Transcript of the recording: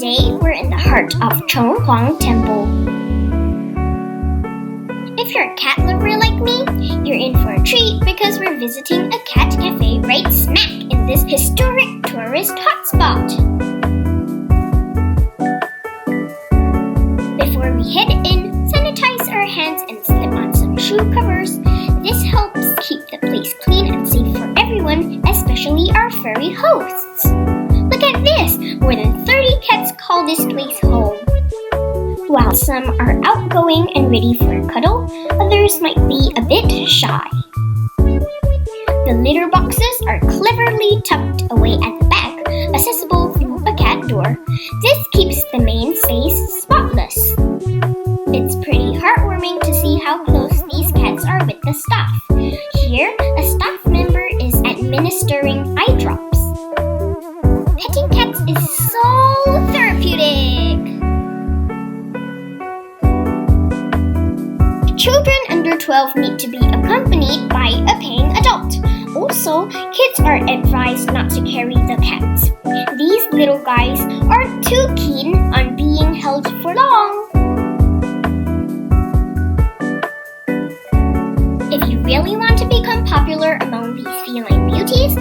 Today, we're in the heart of Chenghuang Temple. If you're a cat lover like me, you're in for a treat because we're visiting a cat cafe right smack in this historic tourist hotspot. Before we head in, sanitize our hands and slip on some shoe covers. This helps keep the place clean and safe for everyone, especially our furry hosts. Look at this! More than 30 cats call this place home. While some are outgoing and ready for a cuddle, others might be a bit shy. The litter boxes are cleverly tucked away at the back, accessible through a cat door. This keeps the main space spotless. It's pretty heartwarming to see how close these cats are with the staff. Here, a staff member is administering eye drops. Petting cats is so therapeutic! Children under 12 need to be accompanied by a paying adult. Also, kids are advised not to carry the cats. These little guys aren't too keen on being held for long. If you really want to become popular among these feline beauties,